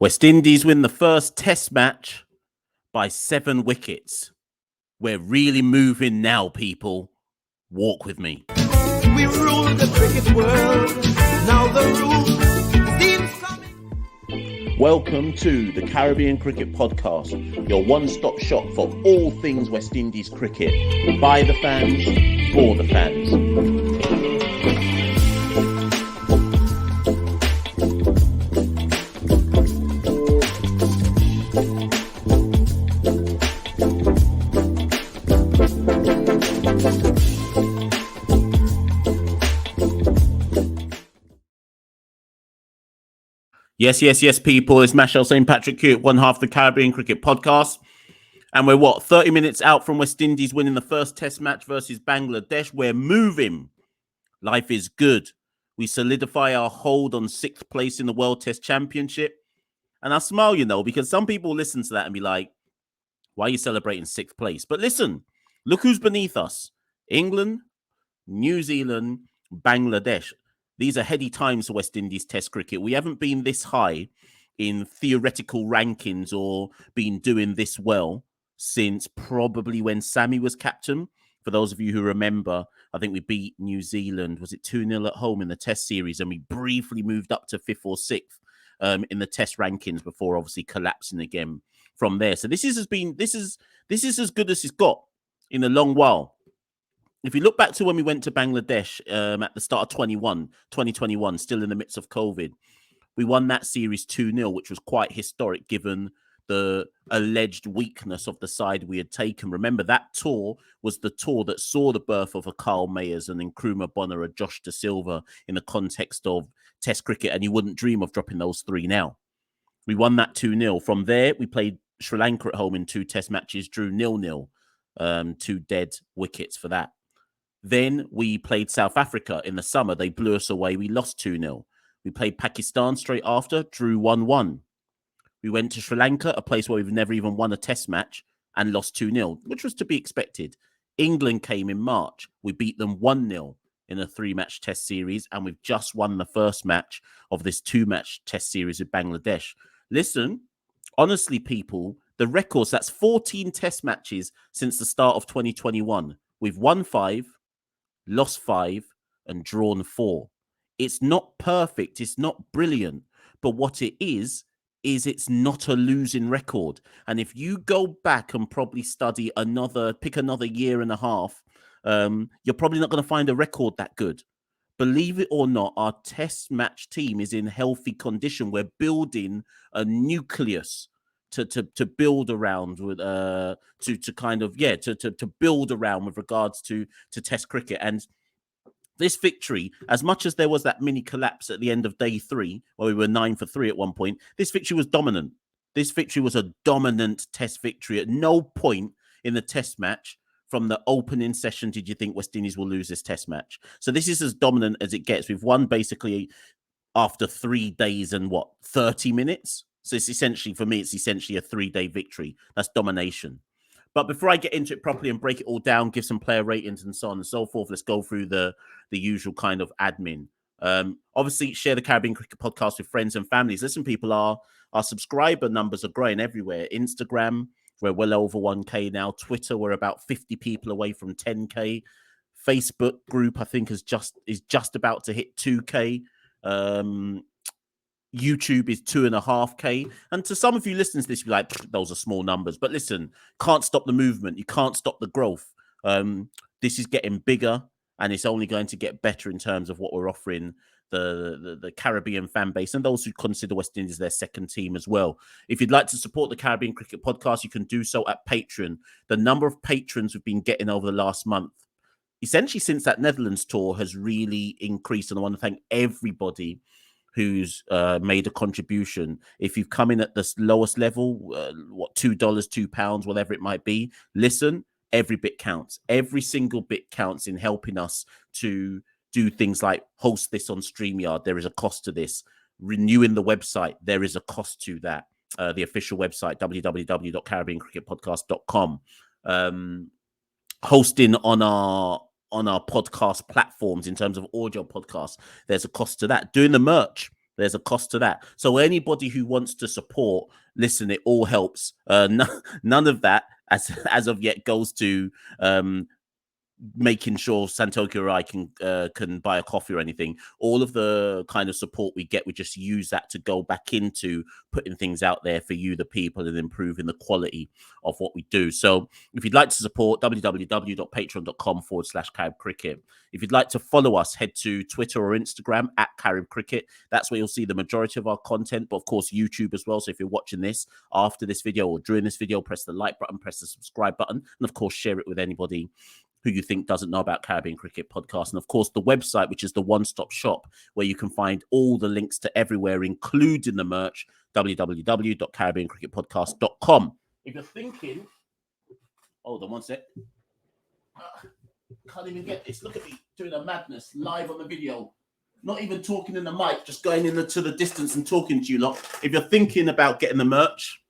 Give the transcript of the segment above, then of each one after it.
West Indies win the first test match by 7 wickets. We're really moving now, people. Walk with me. We rule the cricket world. Now the rule seems coming. Welcome to the Caribbean Cricket Podcast, your one-stop shop for all things West Indies cricket. By the fans, for the fans. Yes, people. It's Machel St Patrick Hewitt, one half of the Caribbean Cricket Podcast. And we're 30 minutes out from West Indies winning the first test match versus Bangladesh. We're moving. Life is good. We solidify our hold on 6th place in the World Test Championship. And I smile, because some people listen to that and be like, why are you celebrating 6th place? But listen, look who's beneath us. England, New Zealand, Bangladesh. These are heady times for West Indies Test cricket. We haven't been this high in theoretical rankings or been doing this well since probably when Sammy was captain. For those of you who remember, I think we beat New Zealand. Was it 2-0 at home in the Test series? And we briefly moved up to 5th or 6th in the Test rankings before obviously collapsing again from there. So this is as good as it's got in a long while. If you look back to when we went to Bangladesh at the start of 2021, still in the midst of COVID, we won that series 2-0, which was quite historic given the alleged weakness of the side we had taken. Remember, that tour was the tour that saw the birth of a Carl Mayers and Nkrumah Bonner, a Josh De Silva in the context of Test cricket, and you wouldn't dream of dropping those 3 now. We won that 2-0. From there, we played Sri Lanka at home in 2 Test matches, drew 0-0, 2 dead wickets for that. Then we played South Africa in the summer. They blew us away. We lost 2-0. We played Pakistan straight after, drew 1-1. We went to Sri Lanka, a place where we've never even won a test match, and lost 2-0, which was to be expected. England came in March. We beat them 1-0 in a 3-match test series, and we've just won the first match of this 2-match test series with Bangladesh. Listen, honestly, people, the records, that's 14 test matches since the start of 2021. We've won 5, lost 5, and drawn 4. It's not perfect. It's not brilliant. But what it is it's not a losing record. And if you go back and probably pick another year and a half, you're probably not going to find a record that good. Believe it or not, our test match team is in healthy condition. We're building a nucleus to build around with to build around with regards to test cricket. And this victory, as much as there was that mini collapse at the end of day 3, where we were 9 for 3 at one point, this victory was dominant. This victory was a dominant test victory. At no point in the test match from the opening session did you think West Indies will lose this test match. So this is as dominant as it gets. We've won basically after 3 days and 30 minutes. So it's essentially, for me, it's essentially a 3-day victory. That's domination. But before I get into it properly and break it all down, give some player ratings and so on and so forth, let's go through the usual kind of admin. Obviously, share the Caribbean Cricket Podcast with friends and families. Listen, people, our subscriber numbers are growing everywhere. Instagram, we're well over 1K now. Twitter, we're about 50 people away from 10K. Facebook group, I think, is just about to hit 2K. YouTube is 2.5K. And to some of you listening to this, you'll be like, those are small numbers. But listen, can't stop the movement. You can't stop the growth. This is getting bigger, and it's only going to get better in terms of what we're offering the Caribbean fan base and those who consider West Indies their second team as well. If you'd like to support the Caribbean Cricket Podcast, you can do so at Patreon. The number of patrons we've been getting over the last month, essentially since that Netherlands tour, has really increased. And I want to thank everybody who's made a contribution. If you've come in at the lowest level, $2, £2, whatever it might be, listen, every bit counts. Every single bit counts in helping us to do things like host this on StreamYard. There is a cost to this. Renewing the website, there is a cost to that. The official website, www.caribbeanccricketpodcast.com. Hosting on our podcast platforms in terms of audio podcasts, there's a cost to that. Doing the merch, There's a cost to that. So anybody who wants to support, listen, it all helps. None of that, as of yet, goes to making sure Santoki or I can buy a coffee or anything. All of the kind of support we get, we just use that to go back into putting things out there for you, the people, and improving the quality of what we do. So if you'd like to support, www.patreon.com/Carib Cricket. If you'd like to follow us, head to Twitter or Instagram at Carib Cricket. That's where you'll see the majority of our content, but of course YouTube as well. So if you're watching this after this video or during this video, press the like button, press the subscribe button, and of course share it with anybody who you think doesn't know about Caribbean Cricket Podcast. And of course, the website, which is the one-stop shop where you can find all the links to everywhere, including the merch, www.caribbeancricketpodcast.com. If you're thinking, hold on one sec. Can't even get this. Look at me doing a madness live on the video. Not even talking in the mic, just going into the distance and talking to you lot. If you're thinking about getting the merch,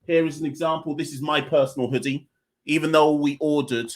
here is an example. This is my personal hoodie. Even though we ordered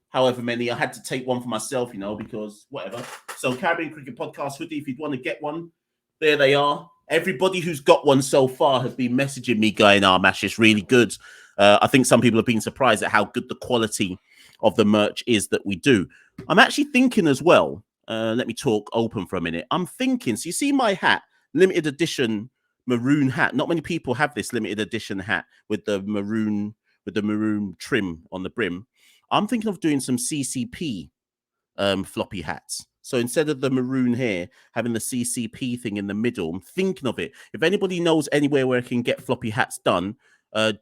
however many, I had to take one for myself, because whatever. So Caribbean Cricket Podcast hoodie, if you'd want to get one, there they are. Everybody who's got one so far has been messaging me going, Mash, it's really good. I think some people have been surprised at how good the quality of the merch is that we do. I'm actually thinking as well, let me talk open for a minute. I'm thinking, so you see my hat, limited edition maroon hat. Not many people have this limited edition hat with the maroon trim on the brim. I'm thinking of doing some CCP floppy hats. So instead of the maroon here, having the CCP thing in the middle, I'm thinking of it. If anybody knows anywhere where I can get floppy hats done,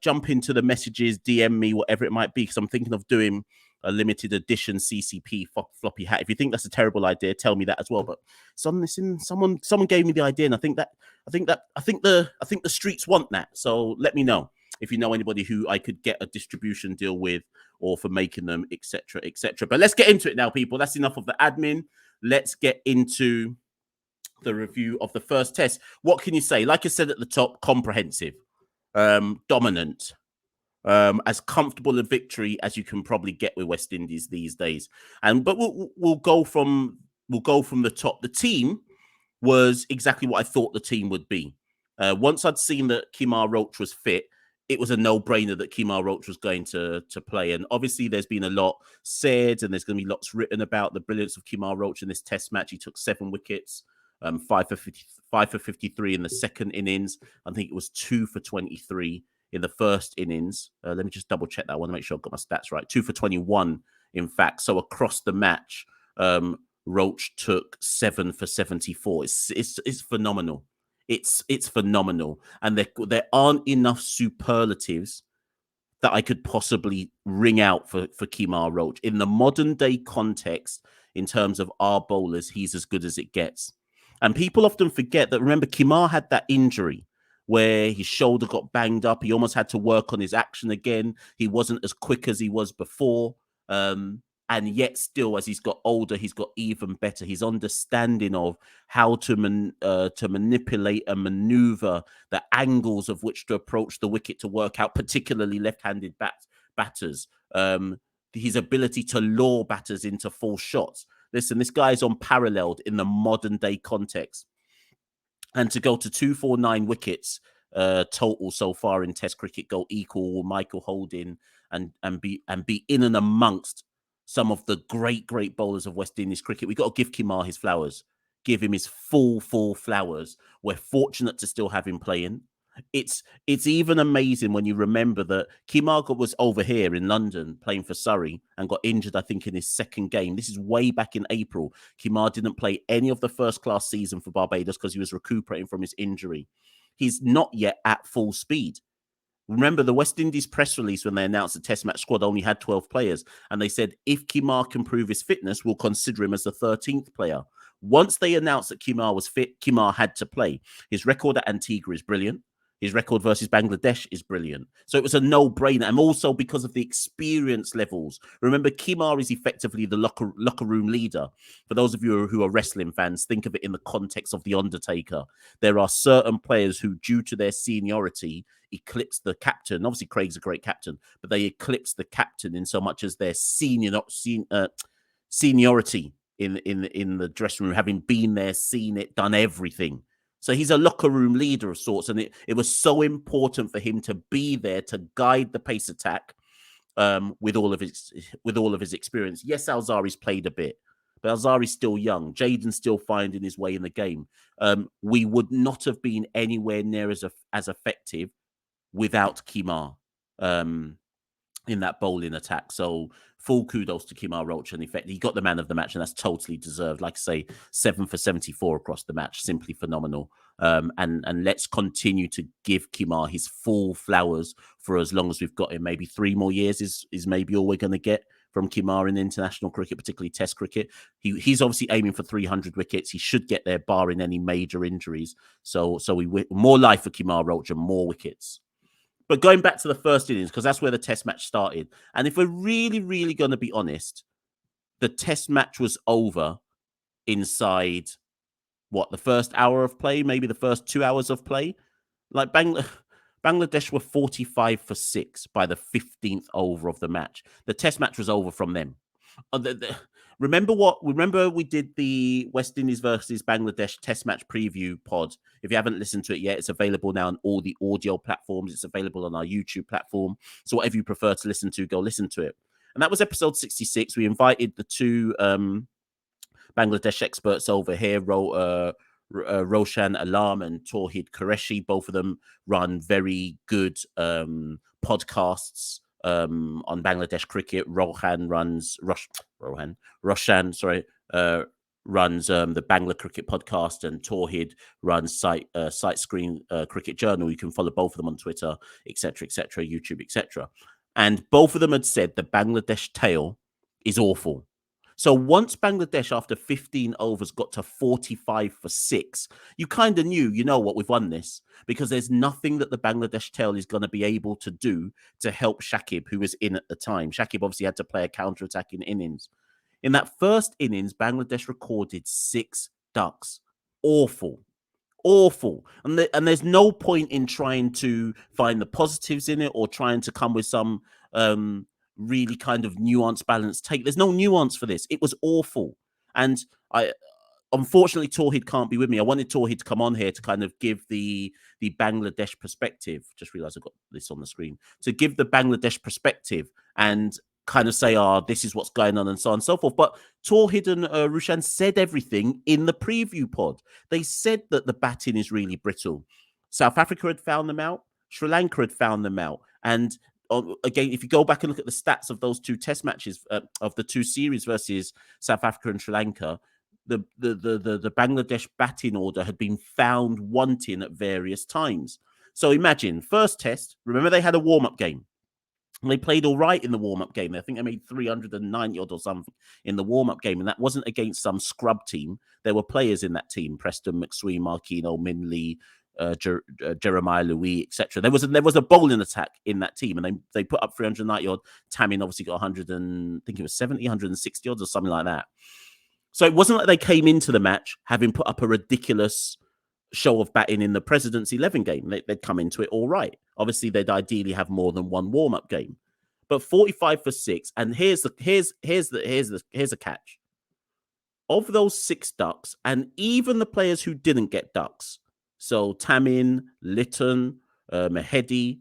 jump into the messages, DM me, whatever it might be, because I'm thinking of doing a limited edition CCP floppy hat. If you think that's a terrible idea, tell me that as well. But someone gave me the idea, and I think the streets want that. So let me know if you know anybody who I could get a distribution deal with, or for making them, etc., etc. But let's get into it now, people. That's enough of the admin. Let's get into the review of the first test. What can you say? Like I said at the top, comprehensive, dominant, as comfortable a victory as you can probably get with West Indies these days. But we'll go from the top. The team was exactly what I thought the team would be. Once I'd seen that Kemar Roach was fit, it was a no-brainer that Kemar Roach was going to play. And obviously there's been a lot said, and there's going to be lots written about the brilliance of Kemar Roach in this test match. He took 7 wickets, 5 for 53 in the second innings. I think it was 2 for 23 in the first innings. Let me just double check that. I want to make sure I've got my stats right. 2 for 21, in fact. So across the match, Roach took 7 for 74. It's phenomenal. It's phenomenal, and there aren't enough superlatives that I could possibly ring out for Kemar Roach. In the modern day context, in terms of our bowlers, he's as good as it gets. And people often forget that, remember, Kemar had that injury where his shoulder got banged up. He almost had to work on his action again. He wasn't as quick as he was before. And yet still, as he's got older, he's got even better. His understanding of how to manipulate and maneuver the angles of which to approach the wicket to work out, particularly left-handed batters. His ability to lure batters into full shots. Listen, this guy is unparalleled in the modern-day context. And to go to 249 wickets total so far in Test cricket, go equal Michael Holding and be in and amongst some of the great bowlers of West Indies cricket. We've got to give Kemar his flowers. Give him his full flowers. We're fortunate to still have him playing. It's even amazing when you remember that Kemar was over here in London playing for Surrey and got injured, I think, in his second game. This is way back in April. Kemar didn't play any of the first-class season for Barbados because he was recuperating from his injury. He's not yet at full speed. Remember, the West Indies press release when they announced the Test match squad only had 12 players. And they said, if Kemar can prove his fitness, we'll consider him as the 13th player. Once they announced that Kemar was fit, Kemar had to play. His record at Antigua is brilliant. His record versus Bangladesh is brilliant. So it was a no-brainer. And also because of the experience levels. Remember, Kemar is effectively the locker room leader. For those of you who are wrestling fans, think of it in the context of The Undertaker. There are certain players who, due to their seniority, eclipse the captain. Obviously, Craig's a great captain, but they eclipse the captain in so much as their seniority in the dressing room, having been there, seen it, done everything. So he's a locker room leader of sorts, and it was so important for him to be there to guide the pace attack with all of his experience. Yes, Alzari's played a bit, but Alzari's still young. Jaden's still finding his way in the game. We would not have been anywhere near as effective without Kemar in that bowling attack. So full kudos to Kemar Roach. And in fact, he got the man of the match, and that's totally deserved. Like I say, 7 for 74 across the match, simply phenomenal. And let's continue to give Kemar his full flowers for as long as we've got him. Maybe 3 more years is maybe all we're going to get from Kemar in international cricket, particularly Test cricket. He's obviously aiming for 300 wickets. He should get there, barring any major injuries. So more life for Kemar Roach and more wickets. But going back to the first innings, because that's where the Test match started. And if we're really, really going to be honest, the Test match was over inside, the first hour of play, maybe the first 2 hours of play. Like Bangladesh were 45 for 6 by the 15th over of the match. The Test match was over from them. Remember we did the West Indies versus Bangladesh Test match preview pod. If you haven't listened to it yet, it's available now on all the audio platforms. It's available on our YouTube platform. So whatever you prefer to listen to, go listen to it. And that was episode 66. We invited the 2 Bangladesh experts over here, Roshan Alam and Tawhid Qureshi. Both of them run very good podcasts on Bangladesh cricket. Roshan runs the Bangla Cricket Podcast, and Tawhid runs Sight Screen Cricket Journal. You can follow both of them on Twitter, etc., YouTube, etc. And both of them had said the Bangladesh tail is awful. So once Bangladesh, after 15 overs, got to 45 for 6, you kind of knew, we've won this, because there's nothing that the Bangladesh tail is going to be able to do to help Shakib, who was in at the time. Shakib obviously had to play a counter-attacking innings. In that first innings, Bangladesh recorded 6 ducks. Awful. And there's no point in trying to find the positives in it or trying to come with some really kind of nuanced, balanced take. There's no nuance for this. It was awful. And unfortunately, Tawhid can't be with me. I wanted Tawhid to come on here to kind of give the Bangladesh perspective. Just realized I've got this on the screen. To give the Bangladesh perspective and kind of say, this is what's going on and so on and so forth. But Tawhid and Rushan said everything in the preview pod. They said that the batting is really brittle. South Africa had found them out. Sri Lanka had found them out. And again, if you go back and look at the stats of those 2 Test matches of the 2 series versus South Africa and Sri Lanka, the Bangladesh batting order had been found wanting at various times. So imagine, first Test, remember they had a warm-up game. And they played all right in the warm-up game. I think they made 390 odd or something in the warm-up game. And that wasn't against some scrub team. There were players in that team: Preston, McSween, Marquino, Minley, Jeremiah Louis, etc. There was a bowling attack in that team, and they put up 390 odd. Tamim obviously got 160 odds or something like that. So it wasn't like they came into the match having put up a ridiculous show of batting in the President's 11 game. They'd come into it all right. Obviously, they'd ideally have more than one warm-up game, but 45 for 6. And here's a catch. Of those 6 ducks, and even the players who didn't get ducks, so Tamim, Litton, Mehedi,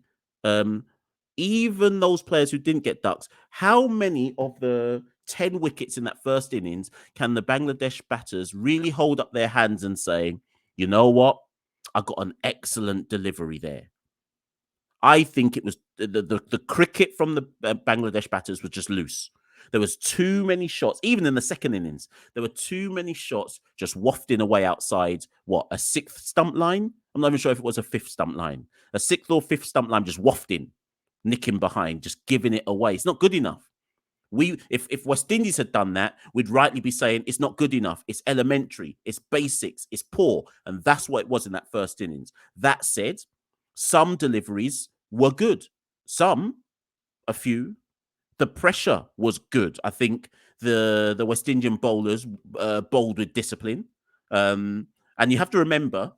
even those players who didn't get ducks, how many of the 10 wickets in that first innings can the Bangladesh batters really hold up their hands and say, you know what, I got an excellent delivery there? I think it was the cricket from the Bangladesh batters was just loose. There was too many shots, even in the second innings. There were too many shots just wafting away outside, a 6th stump line? I'm not even sure if it was a 5th stump line. A 6th or 5th stump line just wafting, nicking behind, just giving it away. It's not good enough. If West Indies had done that, we'd rightly be saying it's not good enough. It's elementary. It's basics. It's poor. And that's what it was in that first innings. That said, some deliveries were good. A few. The pressure was good. I think the West Indian bowlers bowled with discipline. And you have to remember,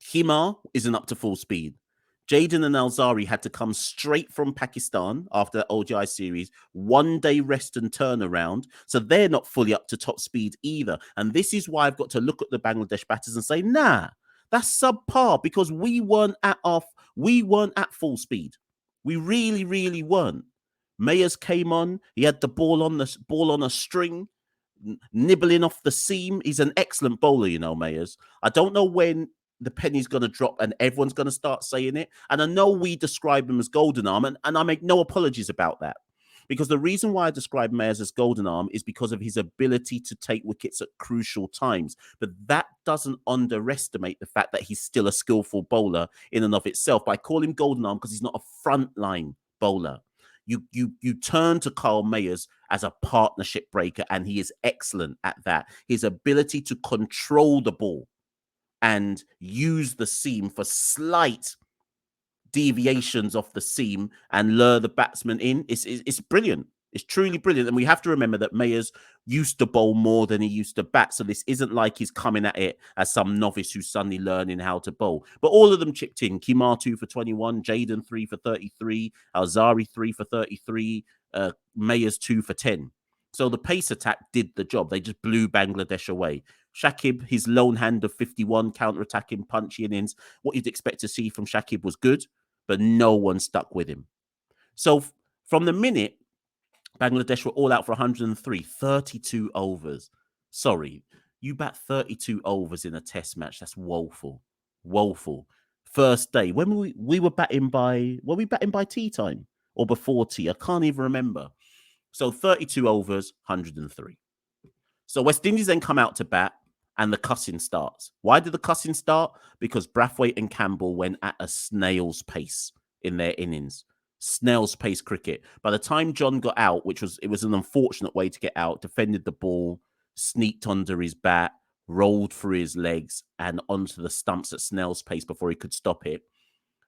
Kemar isn't up to full speed. Jaden and Alzari had to come straight from Pakistan after the ODI series, 1 day rest and turnaround. So they're not fully up to top speed either. And this is why I've got to look at the Bangladesh batters and say, nah, That's subpar because we weren't at full speed. We really, really weren't. Mayers came on. He had the ball on a string, nibbling off the seam. He's an excellent bowler, Mayers. I don't know when the penny's going to drop and everyone's going to start saying it. And I know we describe him as golden arm, and I make no apologies about that. Because the reason why I describe Mayers as golden arm is because of his ability to take wickets at crucial times. But that doesn't underestimate the fact that he's still a skillful bowler in and of itself. But I call him golden arm because he's not a frontline bowler. You turn to Kyle Mayers as a partnership breaker, and he is excellent at that. His ability to control the ball and use the seam for slight deviations off the seam and lure the batsman in. It's brilliant. It's truly brilliant. And we have to remember that Mayers used to bowl more than he used to bat. So this isn't like he's coming at it as some novice who's suddenly learning how to bowl. But all of them chipped in. Kemar 2 for 21, Jaden 3 for 33, Alzari 3 for 33, Mayers 2 for 10. So the pace attack did the job. They just blew Bangladesh away. Shakib, his lone hand of 51, counter-attacking, punchy innings. What you'd expect to see from Shakib was good, but no one stuck with him. So from the minute Bangladesh were all out for 103, 32 overs. Sorry, you bat 32 overs in a test match. That's woeful. Woeful. First day, when we were batting by, were we batting by tea time or before tea? I can't even remember. So 32 overs, 103. So West Indies then come out to bat and the cussing starts. Why did the cussing start? Because Brathwaite and Campbell went at a snail's pace in their innings. Snail's pace cricket. By the time John got out, it was an unfortunate way to get out, defended the ball, sneaked under his bat, rolled through his legs and onto the stumps at snail's pace before he could stop it.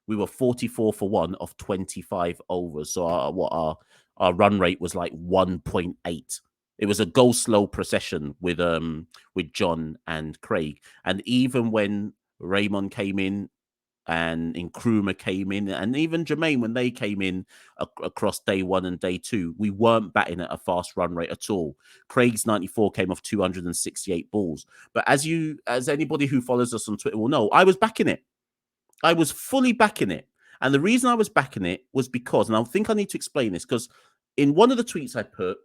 We were 44 for 1 off 25 overs. So our run rate was like 1.8. It was a go slow procession with John and Craig. And even when Raymond came in and Nkrumah came in, and even Jermaine, when they came in across day 1 and day 2, we weren't batting at a fast run rate at all. Craig's 94 came off 268 balls. But as anybody who follows us on Twitter will know, I was backing it. I was fully backing it. And the reason I was backing it was because, and I think I need to explain this, because in one of the tweets I put,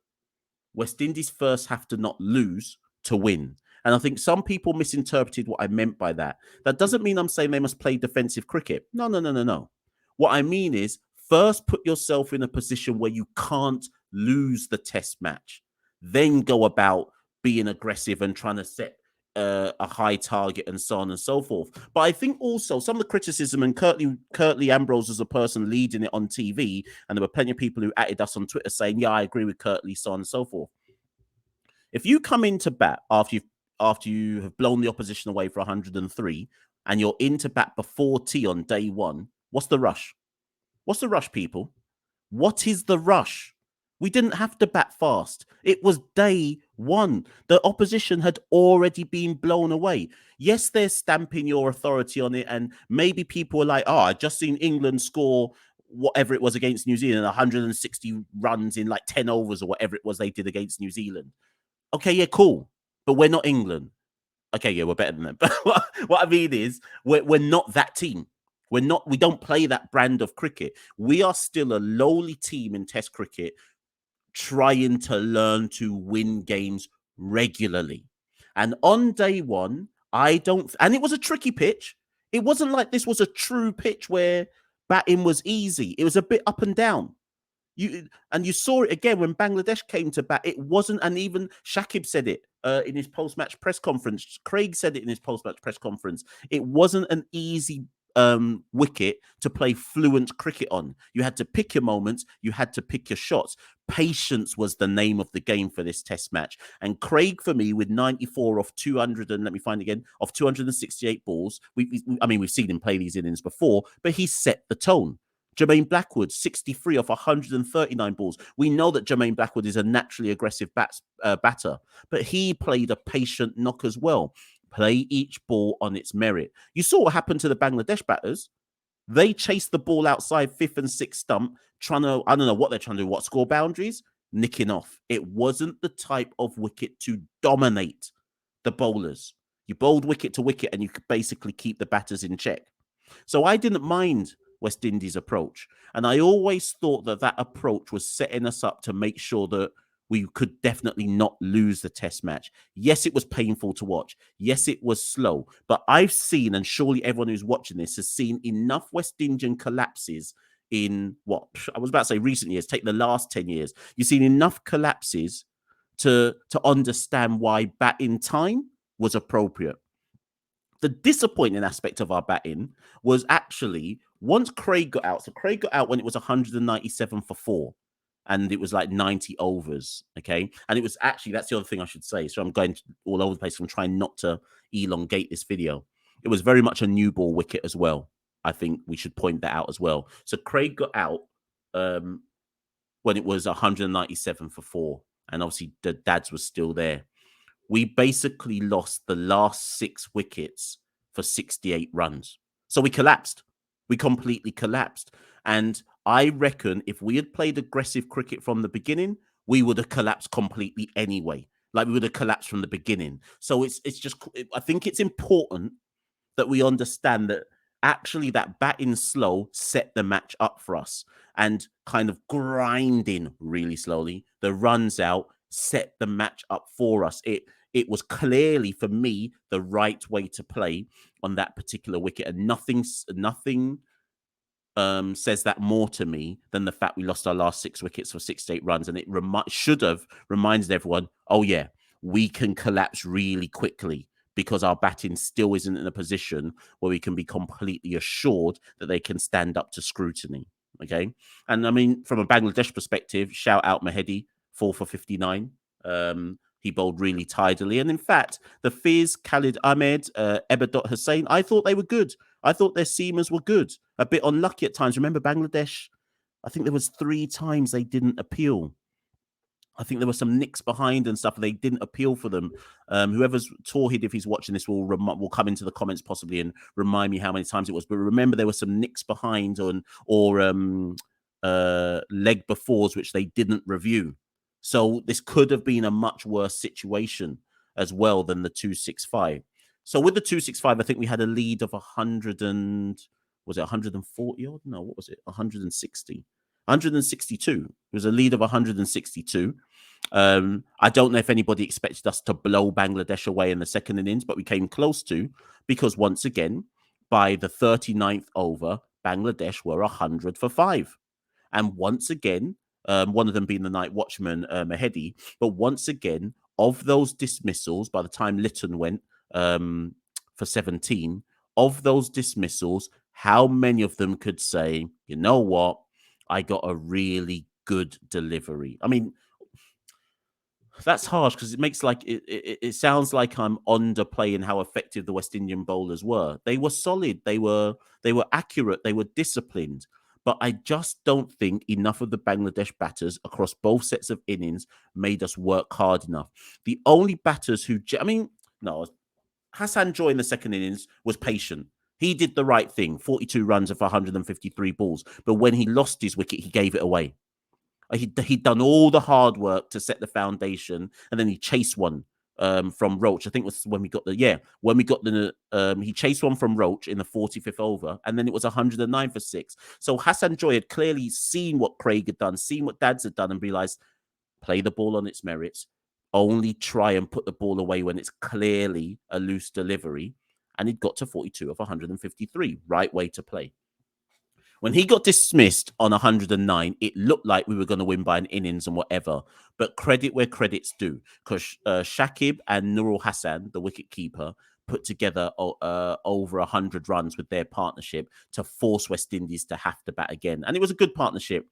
West Indies first have to not lose to win. And I think some people misinterpreted what I meant by that. That doesn't mean I'm saying they must play defensive cricket. No. What I mean is first put yourself in a position where you can't lose the test match. Then go about being aggressive and trying to set a high target and so on and so forth. But I think also some of the criticism, and Curtly Ambrose as a person leading it on TV, and there were plenty of people who added us on Twitter saying, yeah, I agree with Curtly, so on and so forth. If you come into bat after you have blown the opposition away for 103 and you're into bat before tea on day 1, what's the rush? What's the rush, people? What is the rush? We didn't have to bat fast. It was day 1. The opposition had already been blown away. Yes, they're stamping your authority on it, and maybe people are like, I just seen England score whatever it was against New Zealand, 160 runs in like 10 overs or whatever it was they did against New Zealand. Okay, yeah, cool. But we're not England. Okay, yeah, we're better than them. But what I mean is, we're not that team. We don't play that brand of cricket. We are still a lowly team in Test cricket, trying to learn to win games regularly. And on day 1, and it was a tricky pitch. It wasn't like this was a true pitch where batting was easy. It was a bit up and down. You saw it again when Bangladesh came to bat. It wasn't, and even Shakib said it in his post-match press conference. Craig said it in his post-match press conference. It wasn't an easy wicket to play fluent cricket on. You had to pick your moments. You had to pick your shots. Patience was the name of the game for this test match. And Craig, for me, with 94 off 200, and let me find again, off 268 balls. We've seen him play these innings before, but he set the tone. Jermaine Blackwood, 63 off 139 balls. We know that Jermaine Blackwood is a naturally aggressive batter, but he played a patient knock as well. Play each ball on its merit. You saw what happened to the Bangladesh batters. They chased the ball outside 5th and 6th stump, I don't know what they're trying to do, score boundaries? Nicking off. It wasn't the type of wicket to dominate the bowlers. You bowled wicket to wicket and you could basically keep the batters in check. So I didn't mind West Indies' approach. And I always thought that that approach was setting us up to make sure that we could definitely not lose the test match. Yes, it was painful to watch. Yes, it was slow. But I've seen, and surely everyone who's watching this has seen enough West Indian collapses in what I was about to say recent years, take the last 10 years. You've seen enough collapses to understand why batting time was appropriate. The disappointing aspect of our batting was actually once Craig got out. So Craig got out when it was 197 for 4. And it was like 90 overs. Okay. And it was actually, that's the other thing I should say. So I'm going all over the place. I'm trying not to elongate this video. It was very much a new ball wicket as well. I think we should point that out as well. So Craig got out when it was 197 for 4. And obviously the dads was still there. We basically lost the last 6 wickets for 68 runs. So we collapsed. We completely collapsed. And I reckon if we had played aggressive cricket from the beginning, we would have collapsed completely anyway. Like we would have collapsed from the beginning. So it's just, I think it's important that we understand that actually that batting slow set the match up for us, and kind of grinding really slowly, the runs out set the match up for us. It was clearly, for me, the right way to play on that particular wicket, and nothing says that more to me than the fact we lost our last 6 wickets for 68 runs, and it should have reminded everyone, oh yeah, we can collapse really quickly because our batting still isn't in a position where we can be completely assured that they can stand up to scrutiny. Okay, and I mean, from a Bangladesh perspective, shout out Mahedi, 4 for 59. He bowled really tidily. And in fact, the Fizz, Khalid Ahmed, Ebadot Hussain, I thought they were good. I thought their seamers were good. A bit unlucky at times. Remember Bangladesh? I think there was 3 times they didn't appeal. I think there were some nicks behind and stuff. They didn't appeal for them. Whoever's Tawhid, if he's watching this, will come into the comments possibly and remind me how many times it was. But remember, there were some nicks behind or leg befores, which they didn't review. So this could have been a much worse situation as well than the 265. So with the 265, I think we had a lead of 100 and was it 140 odd? No, what was it? 160. 162. It was a lead of 162. I don't know if anybody expected us to blow Bangladesh away in the second innings, but we came close to, because once again, by the 39th over, Bangladesh were 100 for 5. And once again, one of them being the night watchman, Mahedi, but once again, of those dismissals, by the time Litton went for 17, of those dismissals, how many of them could say, you know what, I got a really good delivery? I mean, that's harsh because it makes like it sounds like I'm underplaying how effective the West Indian bowlers were. They were solid, they were accurate, they were disciplined. But I just don't think enough of the Bangladesh batters across both sets of innings made us work hard enough. The only batters who, Hassan Joy in the second innings was patient. He did the right thing, 42 runs of 153 balls. But when he lost his wicket, he gave it away. He'd done all the hard work to set the foundation, and then he chased one from Roach. I think it was when we got he chased one from Roach in the 45th over, and then it was 109 for 6. So Hassan Joy had clearly seen what Craig had done, seen what Dads had done, and realised, play the ball on its merits. Only try and put the ball away when it's clearly a loose delivery. And he'd got to 42 of 153. Right way to play. When he got dismissed on 109, it looked like we were going to win by an innings and whatever. But credit where credit's due, because Shakib and Al-Hasan, the wicket-keeper, put together over 100 runs with their partnership to force West Indies to have to bat again. And it was a good partnership.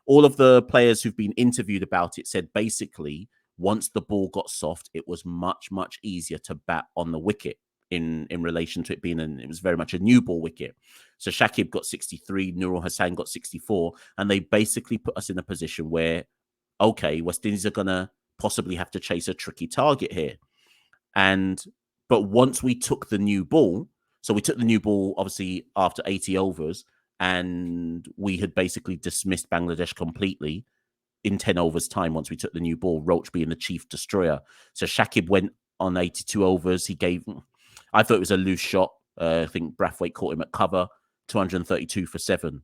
All of the players who've been interviewed about it said basically, once the ball got soft, it was much, much easier to bat on the wicket. In relation to it being it was very much a new ball wicket. So Shakib got 63, Al-Hasan got 64, and they basically put us in a position where, okay, West Indies are gonna possibly have to chase a tricky target here. But once we took the new ball, so we took the new ball obviously after 80 overs, and we had basically dismissed Bangladesh completely in 10 overs time once we took the new ball, Roach being the chief destroyer. So Shakib went on 82 overs. He gave I thought it was a loose shot. I think Brathwaite caught him at cover, 232 for 7.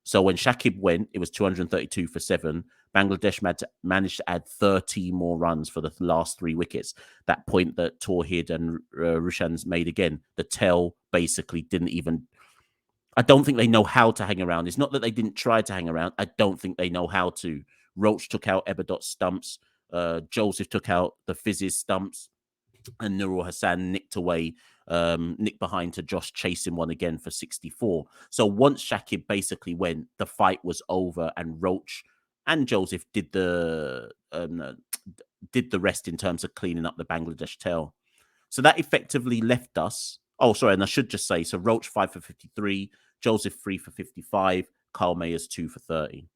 So when Shakib went, it was 232 for 7. Bangladesh managed to add 30 more runs for the last 3 wickets. That point that Tawhid and Rushan's made again, the tail basically didn't even... I don't think they know how to hang around. It's not that they didn't try to hang around. I don't think they know how to. Roach took out Eberdot's stumps. Joseph took out the Fizz's stumps. And Al-Hasan nicked behind to Josh chasing one again for 64. So once Shakib basically went, the fight was over, and Roach and Joseph did the rest in terms of cleaning up the Bangladesh tail. So that effectively left us... Oh, sorry, and I should just say, so Roach 5 for 53, Joseph 3 for 55, Carl Mayers 2 for 30.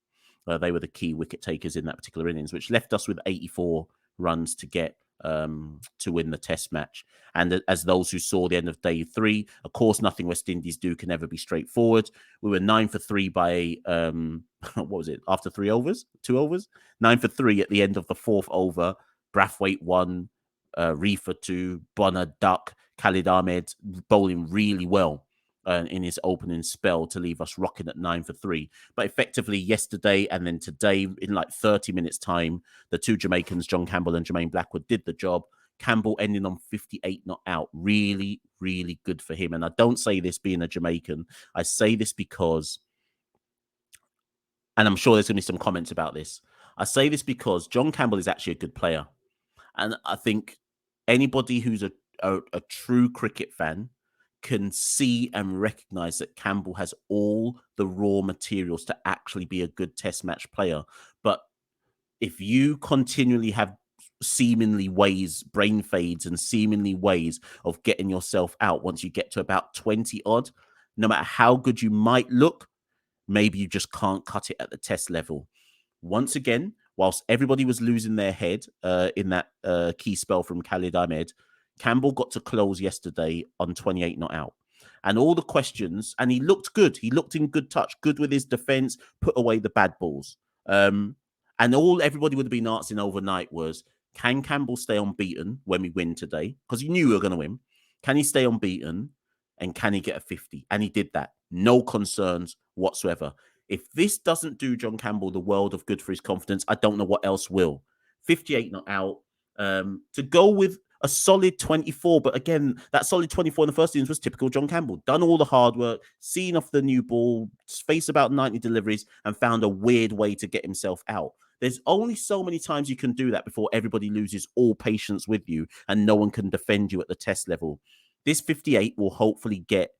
They were the key wicket takers in that particular innings, which left us with 84 runs to get to win the test match. And as those who saw the end of day 3, of course, nothing West Indies do can ever be straightforward. We were 9 for 3 by, what was it, after 2 overs? 9 for 3 at the end of the 4th over. Brathwaite 1, Reefer 2, Bonner duck, Khalid Ahmed bowling really well in his opening spell to leave us rocking at 9 for 3. But effectively yesterday and then today, in like 30 minutes time, the 2 Jamaicans, John Campbell and Jermaine Blackwood, did the job. Campbell ending on 58 not out. Really, really good for him. And I don't say this being a Jamaican. I say this because, and I'm sure there's going to be some comments about this, I say this because John Campbell is actually a good player. And I think anybody who's a true cricket fan can see and recognize that Campbell has all the raw materials to actually be a good test match player. But if you continually have seemingly brain fades and seemingly ways of getting yourself out once you get to about 20 odd, no matter how good you might look, maybe you just can't cut it at the test level. Once again, whilst everybody was losing their head in that key spell from Khalid Ahmed, Campbell got to close yesterday on 28 not out. And all the questions, and he looked good. He looked in good touch, good with his defense, put away the bad balls. And all everybody would have been asking overnight was, can Campbell stay unbeaten when we win today? Because he knew we were going to win. Can he stay unbeaten? And can he get a 50? And he did that. No concerns whatsoever. If this doesn't do John Campbell the world of good for his confidence, I don't know what else will. 58 not out. To go with a solid 24, but again, that solid 24 in the first innings was typical John Campbell. Done all the hard work, seen off the new ball, faced about 90 deliveries, and found a weird way to get himself out. There's only so many times you can do that before everybody loses all patience with you and no one can defend you at the test level. This 58 will hopefully get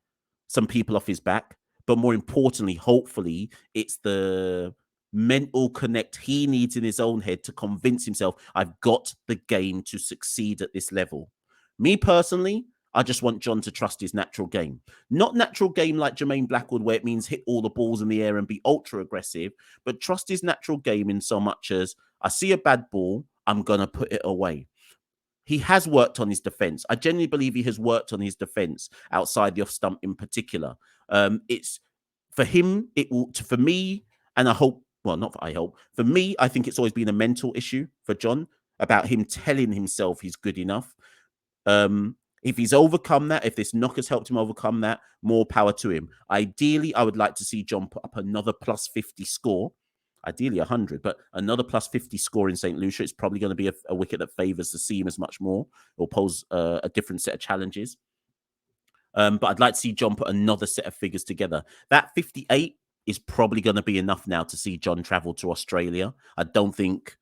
some people off his back, but more importantly, hopefully, it's the mental connect he needs in his own head to convince himself, I've got the game to succeed at this level. Me personally, I just want John to trust his natural game. Not natural game like Jermaine Blackwood, where it means hit all the balls in the air and be ultra aggressive, but trust his natural game in so much as, I see a bad ball, I'm going to put it away. He has worked on his defense. I genuinely believe he has worked on his defense outside the off stump in particular. It's for him, it will, for me, and I hope, well, not for I hope, for me, I think it's always been a mental issue for John about him telling himself he's good enough. If he's overcome that, if this knock has helped him overcome that, more power to him. Ideally, I would like to see John put up another plus 50 score. Ideally 100, but another plus 50 score in St. Lucia. It's probably going to be a wicket that favours the seamers much more. It will pose a different set of challenges. But I'd like to see John put another set of figures together. That 58 is probably going to be enough now to see John travel to Australia. I don't think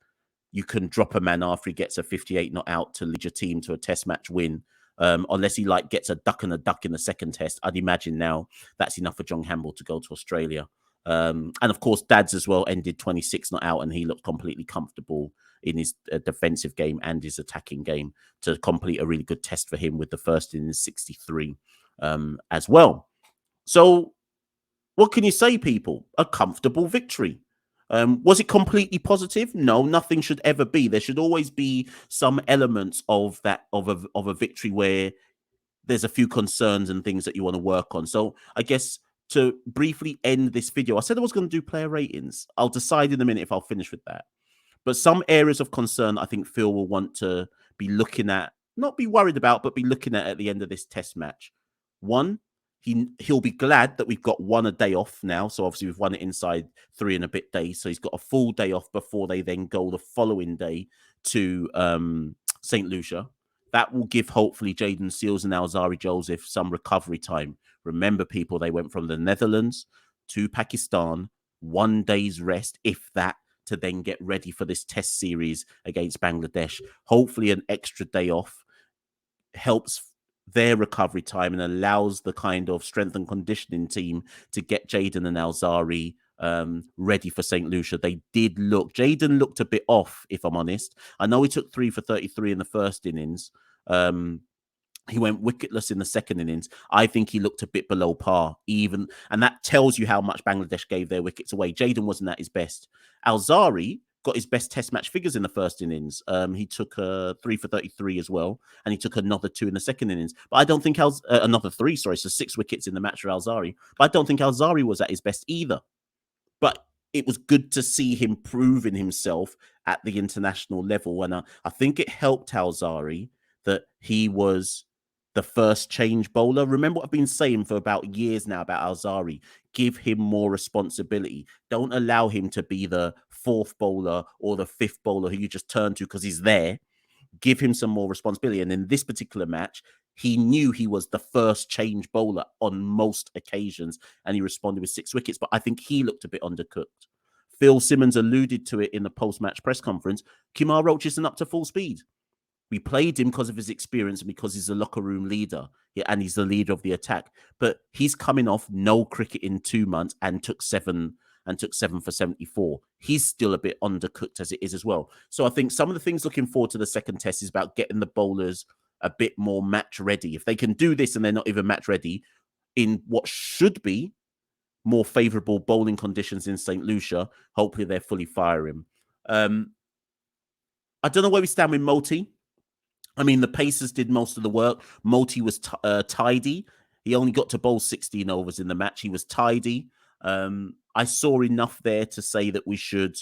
you can drop a man after he gets a 58 not out to lead your team to a test match win. Unless he gets a duck and a duck in the second test. I'd imagine now that's enough for John Campbell to go to Australia. And of course, Dad's as well ended 26 not out, and he looked completely comfortable in his defensive game and his attacking game to complete a really good test for him with the first innings 63 as well. So what can you say, people? A comfortable victory. Was it completely positive? No, nothing should ever be. There should always be some elements of that of a victory where there's a few concerns and things that you want to work on. So I guess to briefly end this video, I said I was going to do player ratings. I'll decide in a minute if I'll finish with that. But some areas of concern I think Phil will want to be looking at not be worried about, but be looking at the end of this test match. One, he'll be glad that we've got a day off now. So obviously we've won it inside 3 and a bit days. So he's got a full day off before they then go the following day to St. Lucia. That will give hopefully Jayden Seales and Alzari Joseph some recovery time. Remember, people, they went from the Netherlands to Pakistan, 1 day's rest, if that, to then get ready for this test series against Bangladesh. Hopefully an extra day off helps their recovery time and allows the kind of strength and conditioning team to get Jayden and Alzari ready for St. Lucia. Jayden looked a bit off, if I'm honest. I know he took 3 for 33 in the first innings. He went wicketless in the second innings. I think he looked a bit below par, and that tells you how much Bangladesh gave their wickets away. Jayden wasn't at his best. Alzari got his best test match figures in the first innings. He took 3 for 33 as well, and he took another 2 in the second innings. But I don't think another 3, so 6 wickets in the match for Alzari. But I don't think Alzari was at his best either. But it was good to see him proving himself at the international level. And I think it helped Alzari that he was the first change bowler. Remember what I've been saying for about years now about Alzari. Give him more responsibility. Don't allow him to be the 4th bowler or the 5th bowler who you just turn to because he's there. Give him some more responsibility. And in this particular match, he knew he was the first change bowler on most occasions, and he responded with 6 wickets. But I think he looked a bit undercooked. Phil Simmons alluded to it in the post-match press conference. Kemar Roach isn't up to full speed. We played him because of his experience and because he's a locker room leader, and he's the leader of the attack. But he's coming off no cricket in 2 months and took 7 for 74. He's still a bit undercooked as it is as well. So I think some of the things looking forward to the second test is about getting the bowlers a bit more match ready. If they can do this and they're not even match ready in what should be more favourable bowling conditions in St. Lucia, hopefully they're fully firing. I don't know where we stand with Moti. I mean, the Pacers did most of the work. Moti was tidy. He only got to bowl 16 overs in the match. He was tidy. I saw enough there to say that we should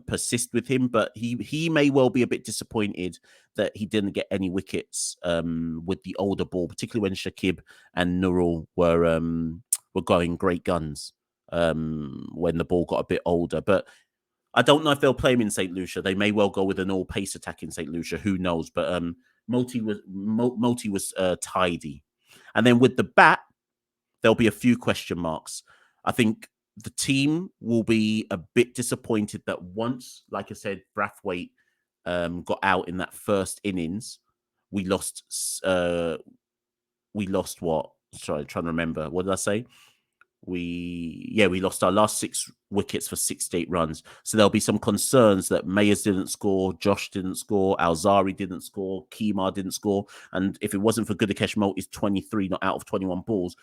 persist with him, but he may well be a bit disappointed that he didn't get any wickets with the older ball, particularly when Shakib and Nurul were going great guns when the ball got a bit older. But I don't know if they'll play him in St. Lucia. They may well go with an all-pace attack in St. Lucia. Who knows? But Moti was tidy. And then with the bat, there'll be a few question marks. I think the team will be a bit disappointed that once, like I said, Brathwaite got out in that first innings, we lost what? Sorry, trying to remember. What did I say? We lost our last 6 wickets for 68 runs. So there'll be some concerns that Mayers didn't score, Josh didn't score, Alzari didn't score, Kemar didn't score. And if it wasn't for Gudakesh Moti's 23 not out of 21 balls,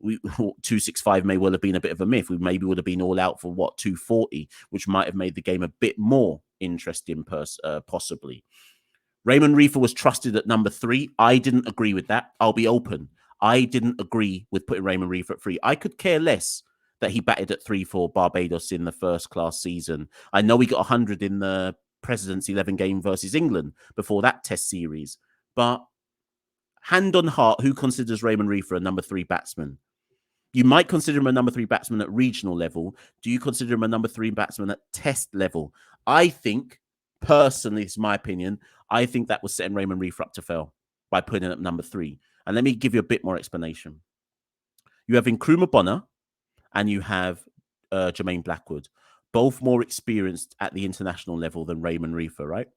265 may well have been a bit of a myth. We maybe would have been all out for 240, which might have made the game a bit more interesting, possibly. Raymond Reefer was trusted at number 3. I didn't agree with that. I'll be open. I didn't agree with putting Raymond Reefer at 3. I could care less that he batted at 3 for Barbados in the first class season. I know he got 100 in the President's 11 game versus England before that test series. But hand on heart, who considers Raymond Reefer a number 3 batsman? You might consider him a number 3 batsman at regional level. Do you consider him a number 3 batsman at test level? I think, personally, it's my opinion, I think that was setting Raymond Reefer up to fail by putting him at number 3. And let me give you a bit more explanation. You have Nkrumah Bonner and you have Jermaine Blackwood, both more experienced at the international level than Raymond Reefer, right?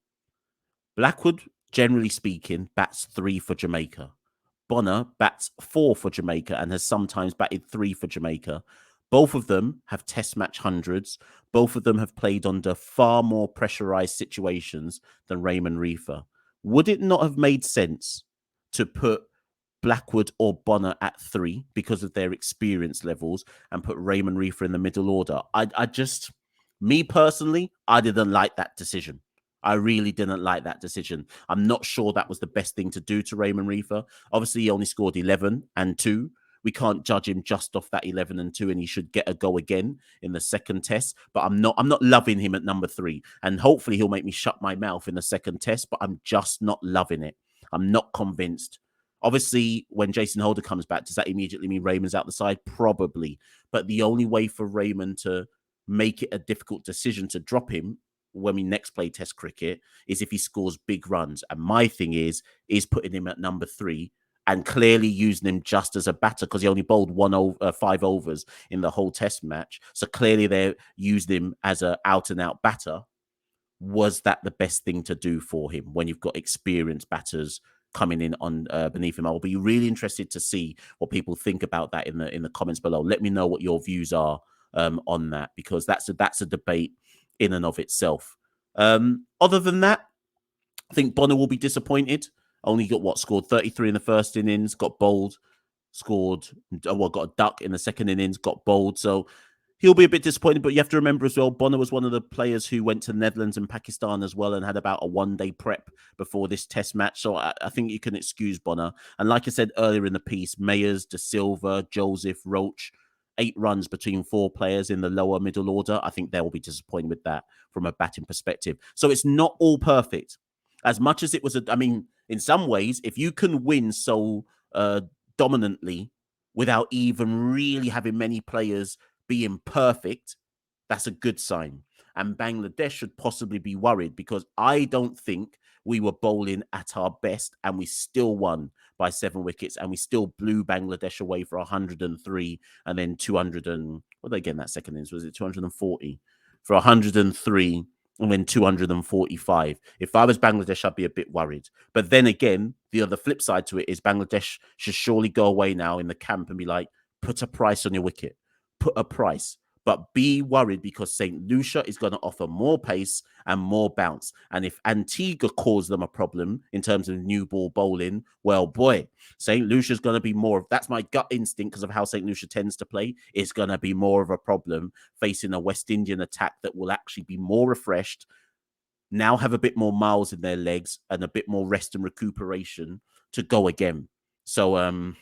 Blackwood, generally speaking, bats 3 for Jamaica. Bonner bats 4 for Jamaica and has sometimes batted 3 for Jamaica. Both of them have test match hundreds. Both of them have played under far more pressurized situations than Raymond Reefer. Would it not have made sense to put Blackwood or Bonner at 3 because of their experience levels and put Raymond Reefer in the middle order? Me personally, I didn't like that decision. I really didn't like that decision. I'm not sure that was the best thing to do to Raymond Reefer. Obviously, he only scored 11 and 2. We can't judge him just off that 11 and 2, and he should get a go again in the second test. But I'm not loving him at number 3. And hopefully he'll make me shut my mouth in the second test, but I'm just not loving it. I'm not convinced. Obviously, when Jason Holder comes back, does that immediately mean Raymond's out the side? Probably. But the only way for Raymond to make it a difficult decision to drop him when we next play Test cricket is if he scores big runs. And my thing is putting him at number 3 and clearly using him just as a batter because he only bowled 5 overs in the whole Test match. So clearly they used him as an out-and-out batter. Was that the best thing to do for him when you've got experienced batters coming in on beneath him? I'll be really interested to see what people think about that in the comments below. Let me know what your views are on that, because that's a debate in and of itself. Other than that, I think Bonner will be disappointed. Only got scored 33 in the first innings, got bowled, got a duck in the second innings, got bowled. So he'll be a bit disappointed, but you have to remember as well, Bonner was one of the players who went to Netherlands and Pakistan as well and had about a one-day prep before this Test match. So I think you can excuse Bonner. And like I said earlier in the piece, Mayers, De Silva, Joseph, Roach, 8 runs between 4 players in the lower middle order. I think they will be disappointed with that from a batting perspective. So it's not all perfect. As much as it was, in some ways, if you can win so dominantly without even really having many players being perfect, that's a good sign. And Bangladesh should possibly be worried, because I don't think we were bowling at our best and we still won by 7 wickets and we still blew Bangladesh away for 103 and then 200 and what did they get in that second innings? Was it 240? For 103 and then 245. If I was Bangladesh, I'd be a bit worried. But then again, the other flip side to it is Bangladesh should surely go away now in the camp and be like, put a price on your wicket. Put a price. But be worried, because St. Lucia is going to offer more pace and more bounce. And if Antigua caused them a problem in terms of new ball bowling, well, boy, St. Lucia's going to be more. That's my gut instinct because of how St. Lucia tends to play. It's going to be more of a problem facing a West Indian attack that will actually be more refreshed, now have a bit more miles in their legs and a bit more rest and recuperation to go again. So,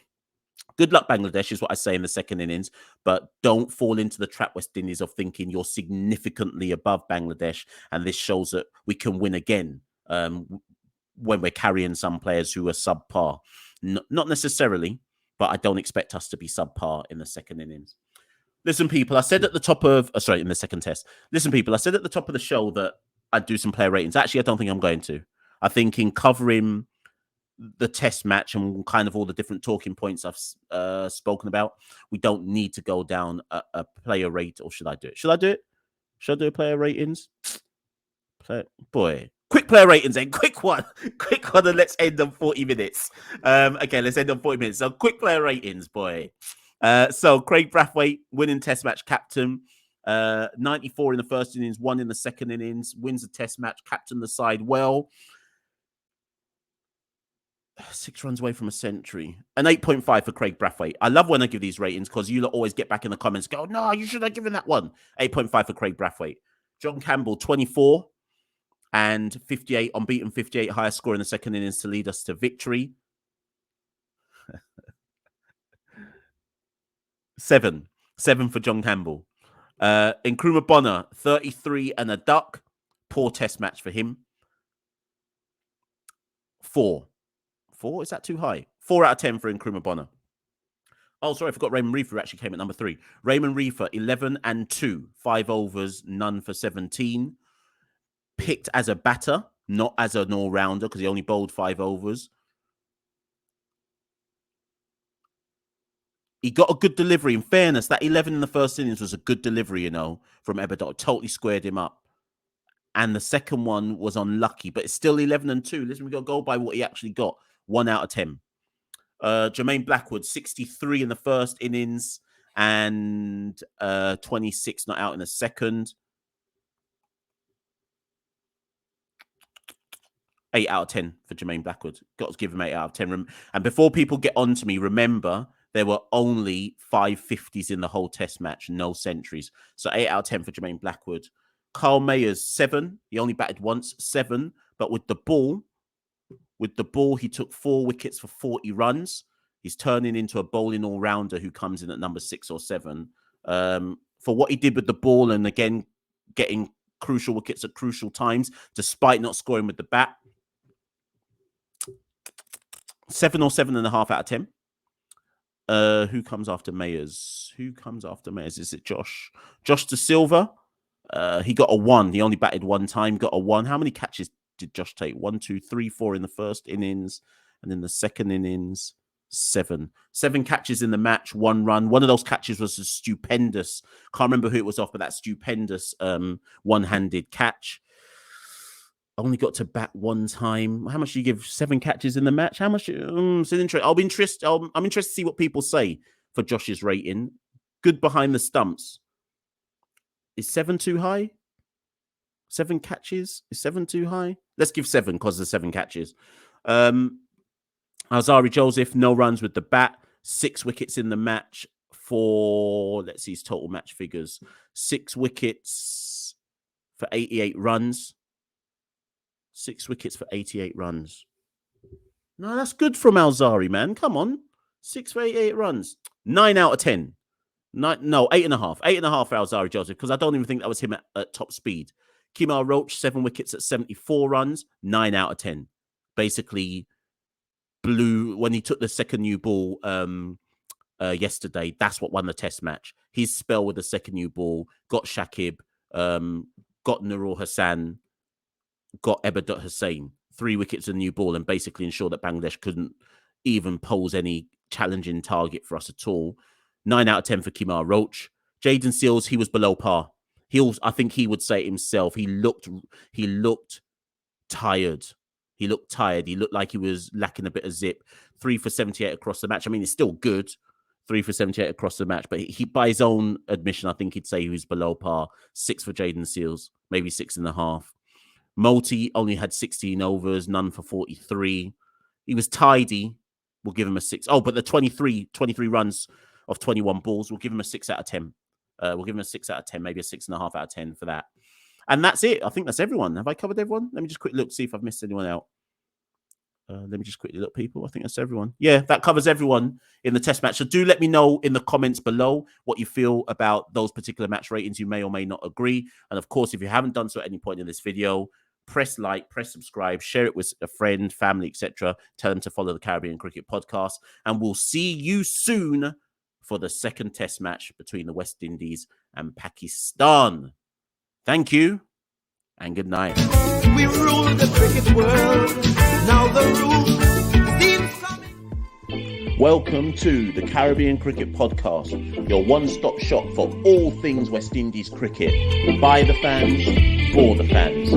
good luck, Bangladesh, is what I say in the second innings. But don't fall into the trap, West Indies, of thinking you're significantly above Bangladesh. And this shows that we can win again when we're carrying some players who are subpar. Not necessarily, but I don't expect us to be subpar in the second innings. Listen, people, I said at the top of... in the second test. Listen, people, I said at the top of the show that I'd do some player ratings. Actually, I don't think I'm going to. I think in covering the Test match and kind of all the different talking points I've spoken about, we don't need to go down a player rate. Or should I do it? Should I do it? Should I do player ratings? Quick player ratings, then. Quick one, and let's end on 40 minutes. Okay, let's end on 40 minutes. So quick player ratings, boy. So Craig Brathwaite, winning Test match captain. 94 in the first innings, 1 in the second innings, wins the Test match, captain the side well. 6 runs away from a century. An 8.5 for Craig Brathwaite. I love when I give these ratings because you always get back in the comments, go, no, you should have given that one. 8.5 for Craig Brathwaite. John Campbell, 24 and 58, unbeaten 58, highest score in the second innings to lead us to victory. 7 for John Campbell. Nkrumah Bonner, 33 and a duck. Poor Test match for him. 4. Is that too high? 4 out of 10 for Nkrumah Bonner. Oh, sorry, I forgot Raymond Reefer actually came at number 3. Raymond Reefer, 11 and 2. 5 overs, none for 17. Picked as a batter, not as an all-rounder, because he only bowled 5 overs. He got a good delivery. In fairness, that 11 in the first innings was a good delivery, from Eberdot. Totally squared him up. And the second one was unlucky, but it's still 11 and 2. Listen, we got to go by what he actually got. 1 out of 10. Jermaine Blackwood, 63 in the first innings and 26 not out in the second. 8 out of 10 for Jermaine Blackwood. Got to give him 8 out of 10. And before people get on to me, remember, there were only 5 50s in the whole Test match, no centuries. So 8 out of 10 for Jermaine Blackwood. Carl Mayers, 7. He only batted once, 7. But with the ball, he took 4 wickets for 40 runs. He's turning into a bowling all-rounder who comes in at number 6 or 7. For what he did with the ball and, again, getting crucial wickets at crucial times, despite not scoring with the bat. 7 or 7.5 out of 10. Who comes after Mayers? Is it Josh? Josh De Silva. He got a 1. He only batted one time, got a 1. How many catches did Josh take? 1, 2, 3, 4 in the first innings, and then the second innings, 7. 7 catches in the match, 1 run. One of those catches was a stupendous, can't remember who it was off, but that stupendous one-handed catch. Only got to bat 1 time. How much do you give 7 catches in the match? How much? It's interesting. I'm interested to see what people say for Josh's rating. Good behind the stumps. Is 7 too high? 7 catches? Is 7 too high? Let's give 7 because of the 7 catches. Alzari Joseph, no runs with the bat. 6 wickets in the match for, let's see his total match figures. 6 wickets for 88 runs. 6 wickets for 88 runs. No, that's good from Alzari, man. Come on. 6 for 88 runs. 9 out of 10. 8.5. 8.5 for Alzari Joseph, because I don't even think that was him at top speed. Kemar Roach, 7 wickets at 74 runs. 9 out of 10. Basically, blew when he took the second new ball yesterday. That's what won the test match. His spell with the second new ball, got Shakib, got Al-Hasan, got Al-Hasan. 3 wickets and new ball, and basically ensured that Bangladesh couldn't even pose any challenging target for us at all. 9 out of 10 for Kemar Roach. Jaden Seals, he was below par. I think he would say it himself. He looked tired. He looked like he was lacking a bit of zip. 3 for 78 across the match. I mean, it's still good. 3 for 78 across the match, but he, by his own admission, I think he'd say he was below par. 6 for Jaden Seals, maybe 6.5. Multi only had 16 overs, none for 43. He was tidy. We'll give him a 6. Oh, but the 23 runs of 21 balls, we'll give him a 6 out of 10. We'll give him a 6 out of 10, maybe a 6.5 out of 10 for that. And that's it. I think that's everyone. Have I covered everyone? Let me just quickly look, see if I've missed anyone out. Let me just quickly look, people. I think that's everyone. Yeah, that covers everyone in the test match. So do let me know in the comments below what you feel about those particular match ratings. You may or may not agree. And of course, if you haven't done so at any point in this video, press like, press subscribe, share it with a friend, family, etc. Tell them to follow the Caribbean Cricket Podcast. And we'll see you soon for the second test match between the West Indies and Pakistan. Thank you and good night. We rule the cricket world. Now the rules seem coming. Welcome to the Caribbean Cricket Podcast, your one-stop shop for all things West Indies cricket. By the fans, for the fans.